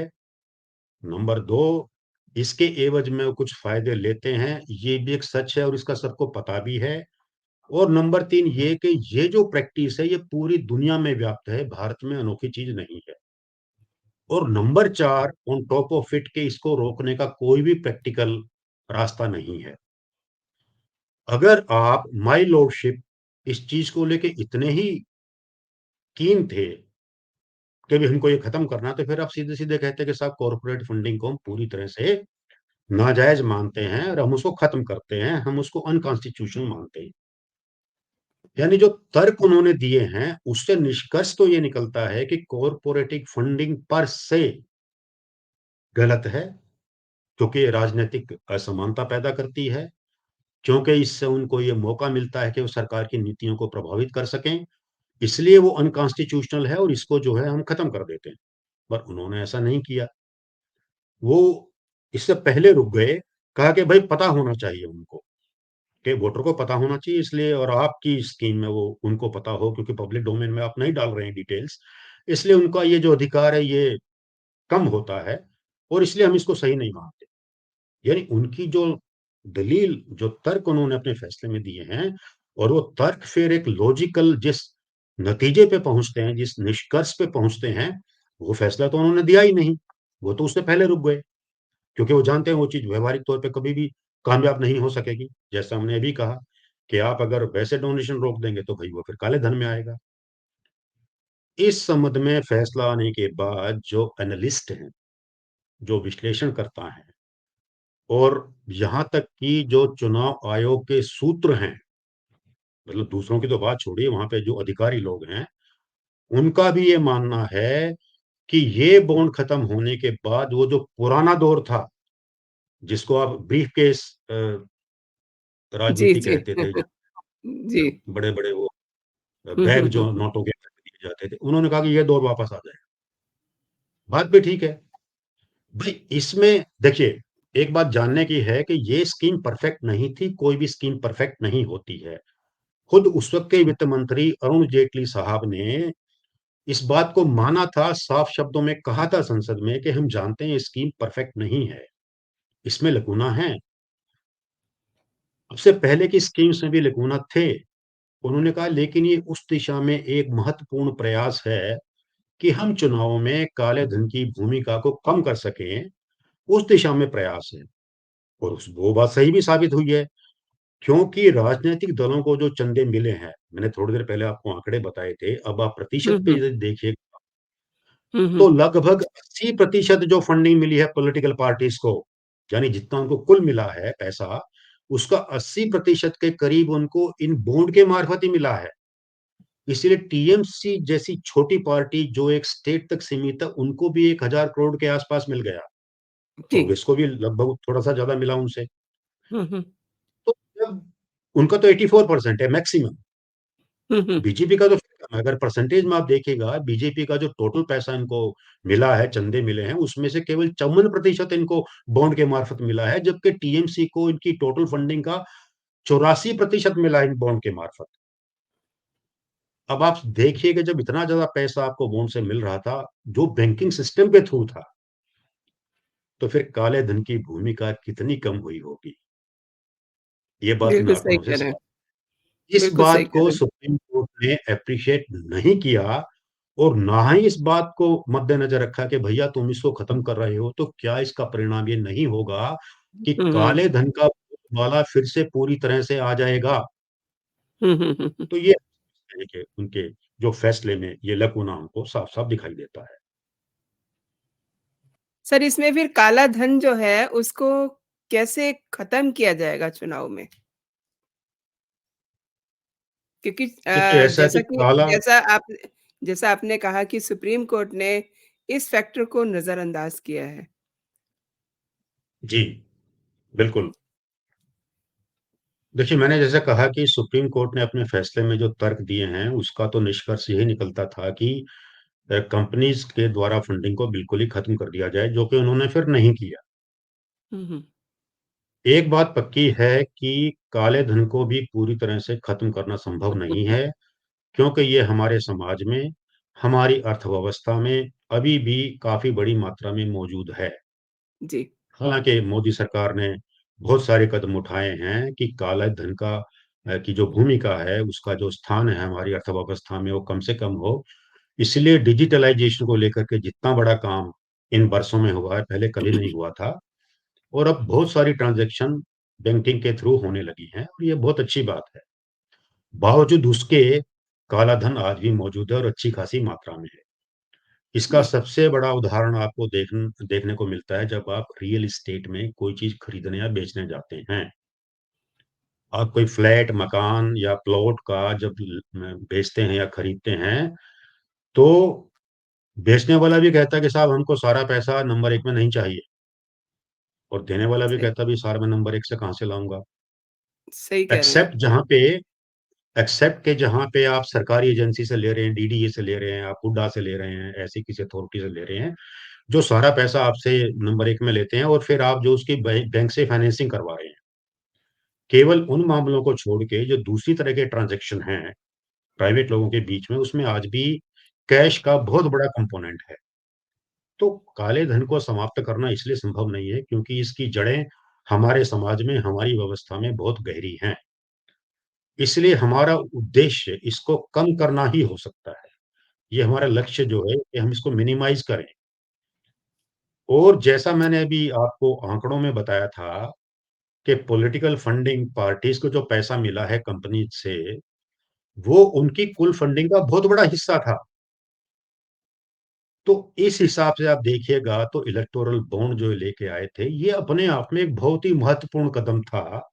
S2: नंबर 2, इसके एवज में वो कुछ फ़ायदे लेते हैं, ये भी एक सच है और इसका सबको पता भी है। और नंबर 3 ये कि ये जो प्रैक्टिस है, ये पूरी दुनिया में व्याप्त है, भारत में अनोखी चीज़ नहीं है। और number 4, on top of it, कि इसको रोकने का कोई भी प्रैक्टिकल रास्ता नहीं है। अगर आप माय लॉर्डशिप इस चीज़ को लेके इतने ही कीन थे कि भी हमको ये खत्म करना है, तो फिर आप सीधे-सीधे कहते कि साहब कॉर्पोरेट फंडिंग को हम पूरी तरह से नाजायज़ मानते हैं और हम उसको खत्म करते हैं, हम उसको अनकॉन्स्टिट्यूशनल मानते हैं। यानी जो तर्क उन्होंने दिए हैं, उससे निष्कर्ष तो ये निकलता है कि कॉर्पोरेटिव फंडिंग पर से गलत है, क्योंकि ये राजनैतिक असमानता पैदा करती है, क्योंकि इससे उनको ये मौका मिलता है कि वो सरकार की नीतियों को प्रभावित कर सकें, इसलिए वो अनकॉन्स्टिट्यूशनल है और इसको जो है हम खत्म कर देते हैं। पर उन्होंने ऐसा नहीं किया। वो इससे पहले रुक गए, कहा कि भाई पता होना चाहिए उनको, कि वोटर को पता होना चाहिए, इसलिए और आपकी स्कीम में वो उनको पता हो, क्योंकि पब्लिक डोमेन में आप नहीं डाल रहे हैं डिटेल्स, इसलिए उनका ये जो अधिकार है ये कम होता है, और इसलिए हम इसको सही नहीं मानते। यानी उनकी जो दलील, जो तर्क उन्होंने अपने फैसले में दिए हैं, और वो तर्क फिर एक लॉजिकल जिस नतीजे पे पहुँचते हैं, जिस निष्कर्ष पे पहुँचते हैं, वो फैसला तो उन्होंने दिया ही नहीं। वो तो उससे पहले रुक गए, क्योंकि वो जानते हैं वो चीज़ व्यावहारिक तौर पे कभी भी कामयाब नहीं हो सकेगी। जैसा हमने अभी कहा कि आप अगर वैसे डोनेशन रोक देंगे तो भई वो फिर काले धन में आएगा। इस संबंध में फैसला आने के बाद जो एनालिस्ट हैं, जो विश्लेषणकर्ता हैं, और यहाँ तक कि जो चुनाव आयोग के सूत्र हैं, मतलब दूसरों की तो बात छोड़िए, वहाँ पे जो अधिकारी लोग हैं, उनका भी ये मानना है कि ये बॉन्ड खत्म होने के बाद वो जो पुराना दौर था, जिसको आप ब्रीफकेस
S1: जी,
S2: राजनीति
S1: जी।
S2: कहते थे,
S1: जी।
S2: बड़े-बड़े वो
S1: हुँ,
S2: बैग
S1: हुँ, हुँ,
S2: जो
S1: हुँ।
S2: नोटों के अंदर दिए जाते थे, उन्होंने कहा कि ये दौर वापस आ जाएगा। बात भी ठीक है। भई इसमें देखिए, एक बात जानने की है कि ये स्कीम परफेक्ट नहीं थी, कोई भी स्कीम परफेक्ट नहीं होती है। खुद उस वक़्त के वित्त मंत्री अरुण जेटली साहब ने इस बात को माना था, साफ शब्दों में कहा था संसद में कि हम जानते हैं ये स्कीम परफेक्ट नहीं है, इसमें लकूना हैं। उससे पहले की स्कीम्स में भी लकूना थे। उन्होंने कहा लेकिन ये उस दिशा में एक महत्वपूर्ण प्रयास है कि हम चुनावों में काले धन की भूमिका को कम कर सकें, उस दिशा में प्रयास है। और उस वो बात सही भी साबित हुई है, क्योंकि राजनैतिक दलों को जो चंदे मिले हैं, मैंने थोड़ी देर पहले आपको आंकड़े बताए थे, अब आप
S1: हुँ,
S2: प्रतिशत पे
S1: हुँ।
S2: यदि देखिए,
S1: हुँ,
S2: तो
S1: हुँ।
S2: लगभग 80% जो फंडिंग मिली है पॉलिटिकल पार्टीज को, यानी जितना उनको कुल मिला है पैसा, उसका 80% के करीब उनको इन बॉन्ड के मार्फत ही मिला है। इसीलिए टीएमसी जैसी छोटी पार्टी जो एक स्टेट तक सीमित है, उनको भी 1000 करोड़ के आसपास मिल गया।
S1: जी।
S2: कांग्रेस को भी लगभग थोड़ा-सा ज़्यादा मिला उनसे।
S1: हुँ, हुँ।
S2: तो जब उनका तो 84% है मैक्सिमम।
S1: हुँ, हुँ।
S2: बीजेपी का तो फिर कम है। अगर परसेंटेज में आप देखिएगा, बीजेपी का जो टोटल पैसा इनको मिला है, चंदे मिले हैं, उसमें से केवल 54% इनको बॉन्ड के मार्फत मिला है, जबकि टीएमसी को इनकी टोटल फंडिंग का 84% मिला है इन बॉन्ड के मार्फत। अब आप देखिए कि जब इतना ज़्यादा पैसा आपको बॉन्ड से मिल रहा था, जो बैंकिंग सिस्टम के थ्रू था, तो फिर काले धन की भूमिका कितनी कम हुई होगी। ये बात मैं
S1: बिल्कुल
S2: आपको
S1: सही
S2: हमसे
S1: कह रहे हैं।
S2: इस
S1: बिल्कुल सही
S2: बात
S1: कह
S2: को
S1: रहे हैं।
S2: सुप्रीम कोर्ट ने एप्रिशिएट नहीं किया, और ना ही इस बात को मद्देनज़र रखा कि भैया तुम इसको खत्म कर रहे हो, तो क्या इसका परिणाम ये नहीं होगा कि
S1: हुँ, हुँ।
S2: काले धन का बोलबाला फिर से पूरी तरह से आ जाएगा?
S1: हुँ, हुँ, हुँ, हुँ।
S2: तो ये देखिए उनके जो फैसले में ये लकूना हमको साफ-साफ दिखाई देता है।
S1: सर इसमें फिर काला धन जो है उसको कैसे खत्म किया जाएगा चुनाव में? क्योंकि
S2: देखिए ऐसा है कि काला
S1: जैसा आपने कहा कि सुप्रीम कोर्ट ने इस फैक्टर को नज़रअंदाज किया है।
S2: जी, बिल्कुल। देखिए, मैंने जैसे कहा कि सुप्रीम कोर्ट ने अपने फैसले में जो तर्क दिए हैं, उसका तो निष्कर्ष यही निकलता था कि कंपनीज़ के द्वारा फंडिंग को बिल्कुल ही खत्म कर दिया जाए, जो कि उन्होंने फिर नहीं किया।
S1: हुँ, हुँ।
S2: एक बात पक्की है कि काले धन को भी पूरी तरह से खत्म करना संभव नहीं है, क्योंकि ये हमारे समाज में, हमारी अर्थव्यवस्था में अभी भी काफ़ी बड़ी मात्रा में मौजूद है।
S1: जी।
S2: हालाँकि मोदी सरकार ने बहुत सारे कदम उठाए हैं कि काला धन की जो भूमिका है, उसका जो स्थान है हमारी अर्थव्यवस्था में, वो कम से कम हो। इसलिए डिजिटलाइज़ेशन को लेकर के जितना बड़ा काम इन वर्षों में हुआ है, पहले कभी नहीं हुआ था और अब बहुत सारी ट्रांज़ैक्शन बैंकिंग के थ्रू होने लगी हैं और ये बहुत अच्छी बात है। बावजूद उसके काला धन आज भी मौजूद है और अच्छी खासी मात्रा में है। इसका
S1: जी।
S2: सबसे बड़ा उदाहरण आपको देखने को मिलता है जब आप रियल एस्टेट में कोई चीज़ खरीदने या बेचने जाते हैं। आप कोई फ्लैट, मकान या प्लॉट का जब बेचते हैं या खरीदते हैं, तो बेचने वाला भी कहता है कि साहब हमको सारा पैसा नंबर 1 में नहीं चाहिए और देने वाला भी
S1: सही
S2: कहता है भी सारा मैं नंबर 1 से कहाँ से लाऊँगा?
S1: सही कह रहे हैं आप।
S2: एक्सेप्ट जहाँ पे एक्सेप्ट के जहाँ पे आप सरकारी एजेंसी से ले रहे हैं, डीडीए से ले रहे हैं, आप हुड्डा से ले रहे हैं, ऐसी किसी अथॉरिटी से ले रहे हैं, जो सारा पैसा आपसे नंबर 1 में लेते हैं और फिर आप जो उसकी बैंक से फाइनेंसिंग करवा रहे हैं। केवल उन मामलों को छोड़ के जो दूसरी तरह के ट्रांज़ैक्शन हैं, प्राइवेट लोगों के बीच में, उसमें आज भी कैश का बहुत बड़ा कंपोनेंट है। तो काले धन को समाप्त करना इसलिए संभव नहीं है क्योंकि इसकी जड़ें हमारे समाज में, हमारी व्यवस्था में बहुत गहरी हैं। इसलिए हमारा उद्देश्य इसको कम करना ही हो सकता है। ये हमारा लक्ष्य जो है कि हम इसको मिनिमाइज़ करें और जैसा मैंने अभी आपको आंकड़ों में बताया था कि पॉलिटिकल फंडिंग पार्टीज़ को जो पैसा मिला है कंपनी से, वो उनकी कुल फंडिंग का बहुत बड़ा हिस्सा था। तो इस हिसाब से आप देखिएगा तो इलेक्टोरल बॉन्ड जो लेके आए थे, ये अपने आप में एक बहुत ही महत्वपूर्ण कदम था।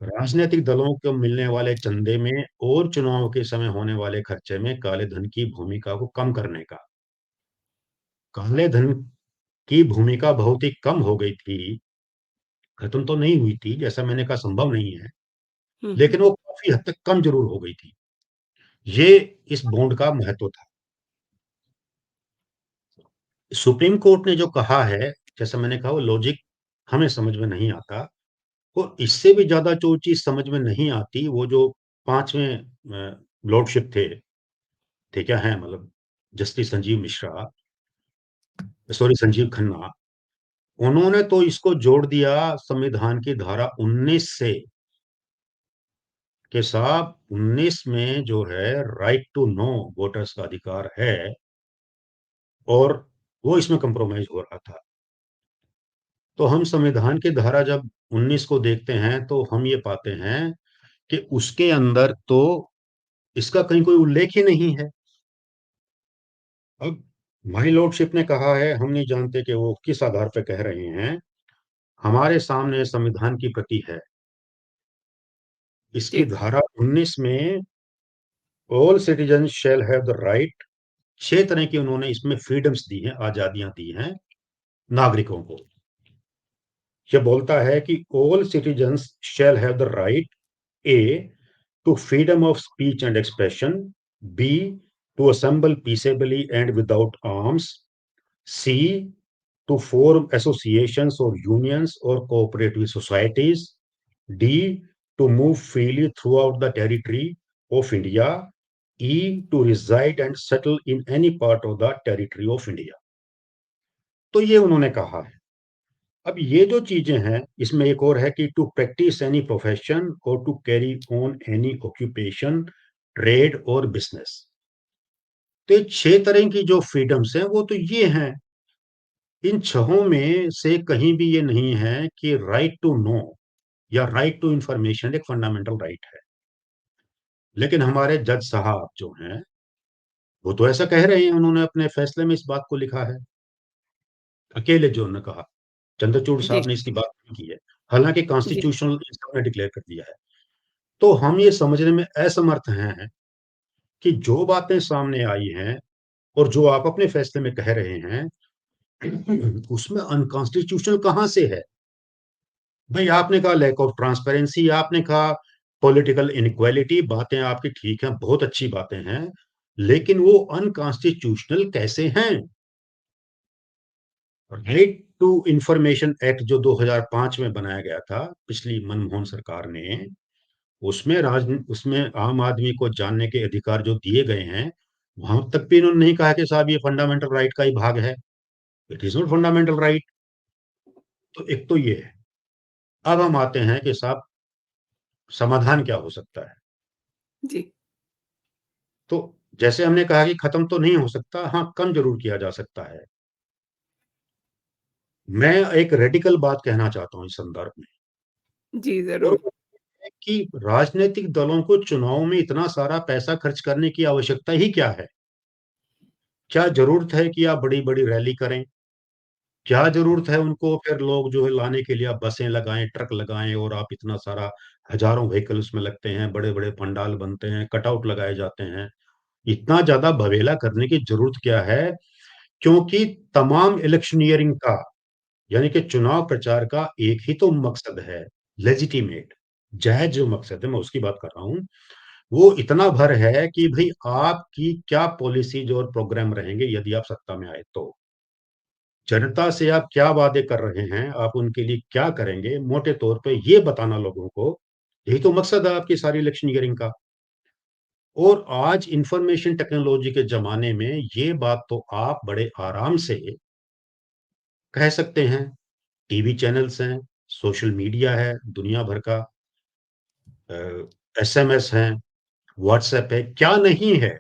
S2: राजनीतिक दलों को मिलने वाले चंदे में और चुनाव के समय होने वाले खर्चे में काले धन की भूमिका को कम करने का। काले धन की भूमिका बहुत ही कम हो गई थी, खत्म तो नहीं हुई थी, जैसा मैंने कहा संभव नहीं है,
S1: हुँ, हुँ।
S2: लेकिन वो काफ़ी हद तक कम ज़रूर हो गई थी। ये इस बॉन्ड का महत्व था। सुप्रीम कोर्ट ने जो कहा है, जैसा मैंने कहा वो लॉजिक हमें समझ में नहीं आता और इससे भी ज़्यादा जो चीज़ समझ में नहीं आती, वो जो 5वें लॉर्डशिप थे क्या हैं मतलब जस्टिस संजीव मिश्रा सॉरी संजीव खन्ना, उन्होंने तो इसको जोड़ दिया संविधान की धारा 19 से कि साहब 19 में जो है राइट टू नो वोटर्स का अधिकार है और वो इसमें कॉम्प्रोमाइज़ हो रहा था। तो हम संविधान की धारा जब 19 को देखते हैं, तो हम ये पाते हैं कि उसके अंदर तो इसका कहीं कोई उल्लेख ही नहीं है। अब माय लॉर्डशिप ने कहा है, हम नहीं जानते कि वो किस आधार पे कह रहे हैं। हमारे सामने संविधान की प्रति है। इसकी
S1: जी,
S2: धारा 19 में all citizens shall have the right 6 तरह की उन्होंने इसमें फ्रीडम्स दी हैं, आज़ादियाँ दी हैं नागरिकों को। ये बोलता है कि all citizens shall have the right A to freedom of speech and expression, B to assemble peaceably and without arms, C to form associations or unions or cooperative societies, D to move freely throughout the territory of India, E to reside and settle in any part of the territory of India. तो ये उन्होंने कहा है। अब ये जो चीजें हैं, इसमें एक और है कि टू प्रैक्टिस एनी प्रोफेशन और to carry on any occupation, trade और बिजनेस। तो ये 6 तरह की जो फ्रीडम्स हैं, वो तो ये हैं। इन छहों में से कहीं भी ये नहीं है कि राइट टू नो या राइट टू इंफॉर्मेशन एक फंडामेंटल राइट है। लेकिन हमारे जज साहब जो हैं, वो तो ऐसा कह रहे हैं, उन्होंने अपने फैसले में इस बात को लिखा है। अकेले जो उन्होंने कहा, चंद्रचूड़
S1: जी,
S2: साहब ने इसकी बात नहीं की है। हालाँकि
S1: जी।
S2: कॉन्स्टिट्यूशनल ने डिक्लेयर कर दिया है। तो हम ये समझने में असमर्थ हैं कि जो बातें सामने आई हैं और जो आप अपने फैसले में कह रहे हैं, उसमें अनकॉन्स्टिट्यूशनल कहाँ से है? भई आपने कहा लैक ऑफ ट्रांसपेरेंसी, आपने कहा पॉलिटिकल इनेक्वालिटी, बातें आपकी ठीक हैं, बहुत अच्छी बातें हैं, लेकिन वो अनकॉन्स्टिट्यूशनल कैसे हैं? राइट टू इंफॉर्मेशन एक्ट जो 2005 में बनाया गया था, पिछली मनमोहन सरकार ने, उसमें आम आदमी को जानने के अधिकार जो दिए गए हैं, वहां तक भी इन्होंने नहीं कहा कि साहब ये फंडामेंटल राइट का ही भाग है। It is not fundamental right. तो एक तो ये है। अब हम आते हैं कि साहब समाधान क्या हो सकता है।
S1: जी,
S2: तो जैसे हमने कहा कि खत्म तो नहीं हो सकता, हाँ, कम जरूर किया जा सकता है। मैं एक रेडिकल बात कहना चाहता हूँ इस संदर्भ में।
S1: जी,
S2: और
S1: ज़रूर।
S2: वो है कि राजनीतिक दलों को चुनाव में इतना सारा पैसा खर्च करने की आवश्यकता ही क्या है? क्या जरूरत है कि आप बड़ी बड़ी रैली करें? क्या जरूरत है उनको फिर लोग जो है लाने के लिए आप बसें लगाएं, ट्रक लगाएं, और आप इतना सारा हजारों व्हीकल उसमें लगते हैं, बड़े बड़े पंडाल बनते हैं, कटआउट लगाए जाते हैं। इतना ज्यादा बवेला करने की जरूरत क्या है? क्योंकि तमाम इलेक्शनियरिंग का, यानी कि चुनाव प्रचार का एक ही तो मकसद है, लेजिटिमेट, जायज जो मकसद है, मैं उसकी बात कर रहा हूं। वो इतना भर है कि भाई आपकी क्या पॉलिसीज और प्रोग्राम रहेंगे यदि आप सत्ता में आए तो। जनता से आप क्या वादे कर रहे हैं, आप उनके लिए क्या करेंगे, मोटे तौर पे ये बताना लोगों को। यही तो मकसद है आपकी सारी इलेक्शनियरिंग का। और आज इंफॉर्मेशन टेक्नोलॉजी के जमाने में ये बात तो आप बड़े आराम से कह सकते हैं। टीवी चैनल्स हैं, सोशल मीडिया है दुनिया भर का, एसएमएस हैं, व्हाट्सएप है, क्या नहीं है।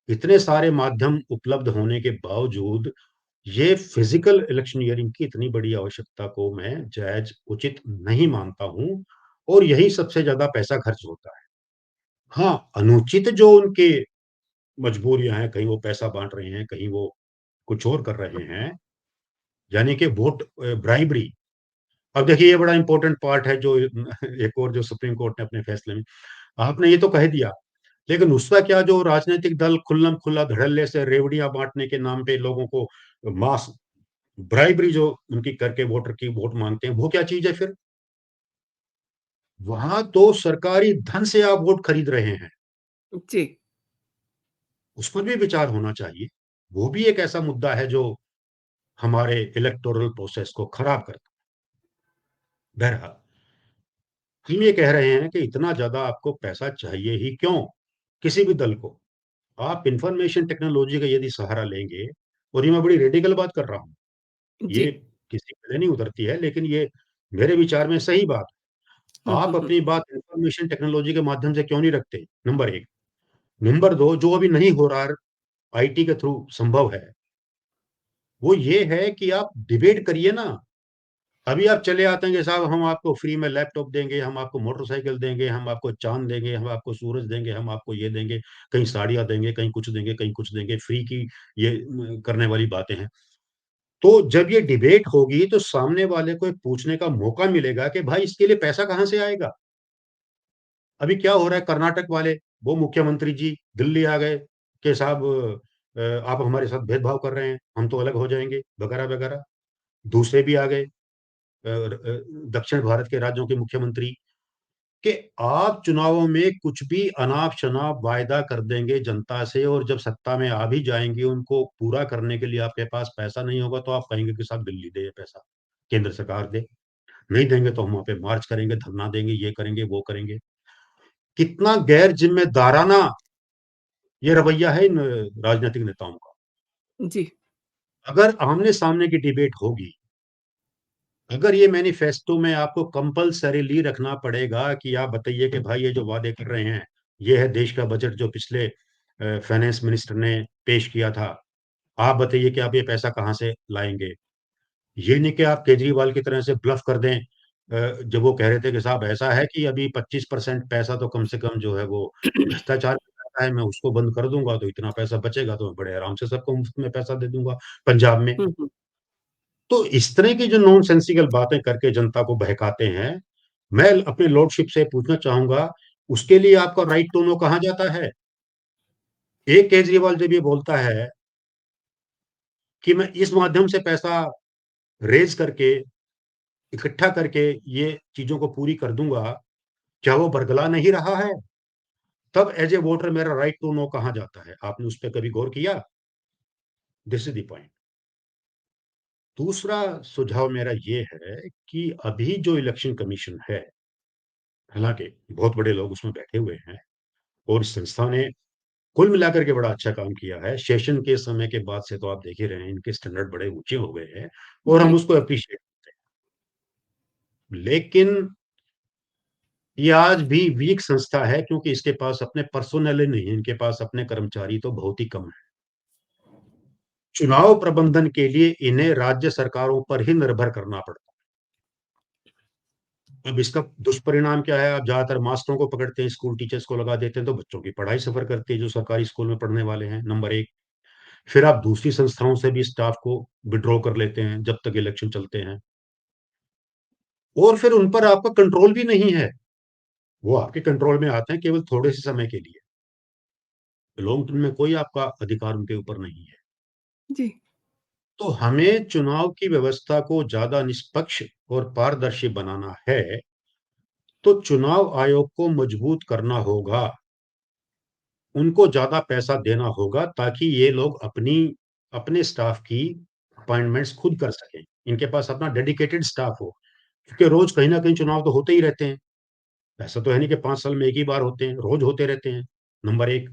S2: इतने सारे माध्यम उपलब्ध होने के बावजूद ये फिजिकल इलेक्शनियरिंग की इतनी बड़ी आवश्यकता को मैं जायज उचित नहीं मानता हूं। और यही सबसे ज्यादा पैसा खर्च होता है। हाँ, अनुचित जो उनके मजबूरियां हैं, कहीं वो पैसा बांट रहे हैं, कहीं वो कुछ और कर रहे हैं, यानी कि वोट ब्राइबरी। अब देखिए, ये बड़ा इंपॉर्टेंट पार्ट है जो एक और जो सुप्रीम कोर्ट ने अपने फैसले में, आपने ये तो कह दिया, लेकिन उसका क्या, जो राजनीतिक दल खुल्लम खुल्ला धड़ल्ले से रेवड़ियां बांटने के नाम पे लोगों को मास ब्राइबरी जो उनकी करके वोटर की वोट मांगते हैं, वो क्या चीज है फिर? वहां तो सरकारी धन से आप वोट खरीद रहे हैं।
S1: जी,
S2: उस पर भी विचार होना चाहिए। वो भी एक ऐसा मुद्दा है जो हमारे इलेक्टोरल प्रोसेस को खराब करता है। बहरहाल, हम ये कह रहे हैं कि इतना ज्यादा आपको पैसा चाहिए ही क्यों किसी भी दल को? आप इंफॉर्मेशन टेक्नोलॉजी का यदि सहारा लेंगे, और ये मैं बड़ी रेडिकल बात कर रहा हूँ,
S1: जी।
S2: ये किसी पे नहीं उतरती है, लेकिन ये मेरे विचार में सही बात।
S1: हुँ,
S2: आप
S1: हुँ, हुँ।
S2: अपनी बात इंफॉर्मेशन टेक्नोलॉजी के माध्यम से क्यों नहीं रखते? नंबर एक। नंबर दो, जो अभी नहीं हो रहा, आईटी के थ्रू संभव है, वो ये है कि आप डिबेट करिए ना। अभी आप चले आते हैं कि साहब हम आपको फ्री में लैपटॉप देंगे, हम आपको मोटरसाइकिल देंगे, हम आपको चांद देंगे, हम आपको सूरज देंगे, हम आपको ये देंगे, कहीं साड़ियां देंगे, कहीं कुछ देंगे, कहीं कुछ देंगे, फ्री की ये करने वाली बातें हैं। तो जब ये डिबेट होगी तो सामने वाले को एक पूछने का मौका मिलेगा कि भाई इसके लिए पैसा कहाँ से आएगा? अभी क्या हो रहा है, कर्नाटक वाले, वो मुख्यमंत्री जी दिल्ली आ गए कि साहब आप हमारे साथ भेदभाव कर रहे हैं, हम तो अलग हो जाएंगे, वगैरह वगैरह। दूसरे भी आ गए, दक्षिण भारत के राज्यों के मुख्यमंत्री, कि आप चुनावों में कुछ भी अनाप शनाप वायदा कर देंगे जनता से, और जब सत्ता में आ भी जाएंगे उनको पूरा करने के लिए आपके पास पैसा नहीं होगा, तो आप कहेंगे कि साहब दिल्ली दे ये पैसा, केंद्र सरकार दे। नहीं देंगे तो हम वहां पे मार्च करेंगे, धरना देंगे, ये करेंगे, वो करेंगे। कितना गैर जिम्मेदाराना ये रवैया है इन राजनीतिक नेताओं का।
S1: जी,
S2: अगर आमने सामने की डिबेट होगी, अगर ये मैनिफेस्टो में आपको कंपलसरीली रखना पड़ेगा कि आप बताइए कि भाई ये जो वादे कर रहे हैं, ये है देश का बजट जो पिछले फाइनेंस मिनिस्टर ने पेश किया था, आप बताइए कि आप ये पैसा कहाँ से लाएंगे। ये नहीं कि आप केजरीवाल की तरह से ब्लफ कर दें, जब वो कह रहे थे कि साहब ऐसा है कि अभी 25% पैसा तो कम से कम जो है वो भ्रष्टाचार में जाता है, मैं उसको बंद कर दूंगा तो इतना पैसा बचेगा, तो मैं बड़े आराम से सबको मुफ्त में पैसा दे दूंगा पंजाब में।
S1: हुँ, हुँ।
S2: तो इस तरह की जो नॉन सेंसिकल बातें करके जनता को बहकाते हैं, मैं अपने लॉर्डशिप से पूछना चाहूंगा, उसके लिए आपका राइट टू नो कहाँ जाता है? एक केजरीवाल जब ये बोलता है कि मैं इस माध्यम से पैसा रेज करके, इकट्ठा करके ये चीजों को पूरी कर दूंगा, क्या वो बरगला नहीं रहा है? तब एज ए वोटर मेरा राइट टू नो कहाँ जाता है? आपने उस पर कभी गौर किया? This is the point. दूसरा सुझाव मेरा ये है कि अभी जो इलेक्शन कमीशन है, हालाँकि बहुत बड़े लोग उसमें बैठे हुए हैं और इस संस्था ने कुल मिलाकर के बड़ा अच्छा काम किया है। सेशन के समय के बाद से तो आप देख ही रहे हैं, इनके स्टैंडर्ड बड़े ऊँचे हो गए हैं और हम
S1: जी,
S2: उसको एप्रिशिएट करते हैं। लेकिन ये आज भी वीक संस्था है क्योंकि इसके पास अपने पर्सोनल ही नहीं है, इनके पास अपने कर्मचारी तो बहुत ही कम हैं। चुनाव प्रबंधन के लिए इन्हें राज्य सरकारों पर ही निर्भर करना पड़ता है। अब इसका दुष्परिणाम क्या है? आप ज़्यादातर मास्टरों को पकड़ते हैं, स्कूल टीचर्स को लगा देते हैं, तो बच्चों की पढ़ाई सफ़र करती है, जो सरकारी स्कूल में पढ़ने वाले हैं, नंबर 1। फिर आप दूसरी संस्थाओं से भी स्टाफ को विथड्रॉ कर लेते हैं, जब तक इलेक्शन चलते हैं और फिर उन पर आपका कंट्रोल भी नहीं है। वो आपके कंट्रोल में आते हैं केवल थोड़े से समय के लिए। लॉन्ग टर्म में कोई आपका अधिकार उनके ऊपर नहीं है।
S1: जी।
S2: तो हमें चुनाव की व्यवस्था को ज़्यादा निष्पक्ष और पारदर्शी बनाना है, तो चुनाव आयोग को मजबूत करना होगा। उनको ज़्यादा पैसा देना होगा ताकि ये लोग अपने स्टाफ की अपॉइंटमेंट्स खुद कर सकें। इनके पास अपना डेडिकेटेड स्टाफ हो, क्योंकि रोज़ कहीं न कहीं चुनाव तो होते ही रहते हैं। ऐसा तो है नहीं कि 5 साल में 1 ही बार होते हैं, रोज़ होते रहते हैं, नंबर 1।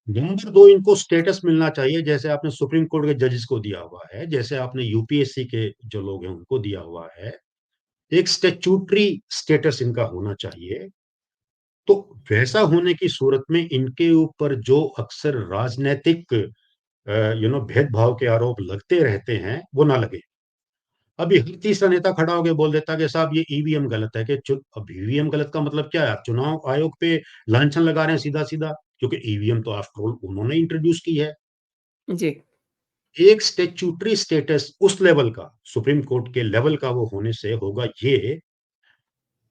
S2: नंबर 2 इनको स्टेटस मिलना चाहिए जैसे आपने सुप्रीम कोर्ट के जजेस को दिया हुआ है, जैसे आपने यूपीएससी के जो लोग हैं उनको दिया हुआ है। एक स्टैट्यूटरी स्टेटस इनका होना चाहिए। तो वैसा होने की सूरत में इनके ऊपर जो अक्सर राजनैतिक भेदभाव के आरोप लगते रहते हैं, वो ना लगे। अभी हर तीसरा नेता खड़ा होके बोल देता है कि साहब ये ईवीएम गलत है कि अब ईवीएम गलत का मतलब क्या है? आप चुनाव आयोग पे लांछन लगा रहे हैं सीधा-सीधा, क्योंकि ईवीएम तो आफ्टर ऑल उन्होंने इंट्रोड्यूस की है।
S1: जी।
S2: एक स्टैट्यूटरी स्टेटस उस लेवल का, सुप्रीम कोर्ट के लेवल का वो होने से होगा ये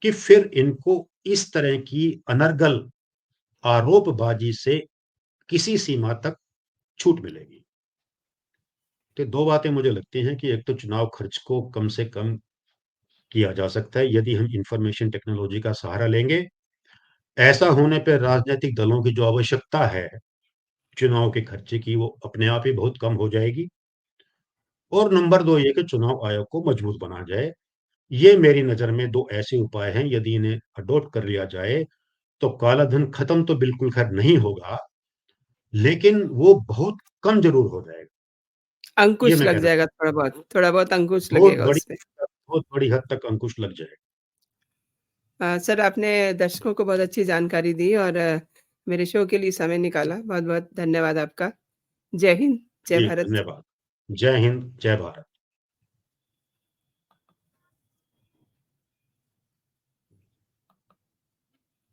S2: कि फिर इनको इस तरह की अनर्गल आरोपबाजी से किसी सीमा तक छूट मिलेगी। तो 2 बातें मुझे लगती हैं कि एक तो चुनाव खर्च को कम से कम किया जा सकता है यदि हम इंफॉर्मेशन टेक्नोलॉजी का सहारा लेंगे। ऐसा होने पे राजनैतिक दलों की जो आवश्यकता है, चुनाव के खर्चे की, वो अपने आप ही बहुत कम हो जाएगी और नंबर 2 ये कि चुनाव आयोग को मजबूत बना जाए। ये मेरी नज़र में 2 ऐसे उपाय हैं, यदि इन्हें अडॉप्ट कर लिया जाए, तो काला धन खत्म तो बिल्कुल ख़ैर नहीं होगा, लेकिन वो बहुत कम ज़रूर हो जाएगा। ये
S1: अंकुश
S2: मैं
S1: लग
S2: कहना
S1: जाएगा
S2: चाहूँ।
S1: थोड़ा बहुत अंकुश
S2: बहुत
S1: लगेगा
S2: बड़ी
S1: उसपे।
S2: बहुत बड़ी हद तक अंकुश लग जाएगा।
S1: सर आपने दर्शकों को बहुत अच्छी जानकारी दी और मेरे शो के लिए समय निकाला। बहुत-बहुत धन्यवाद आपका। जय हिंद, जय
S2: जी,
S1: भारत।
S2: धन्यवाद। जय हिंद, जय भारत।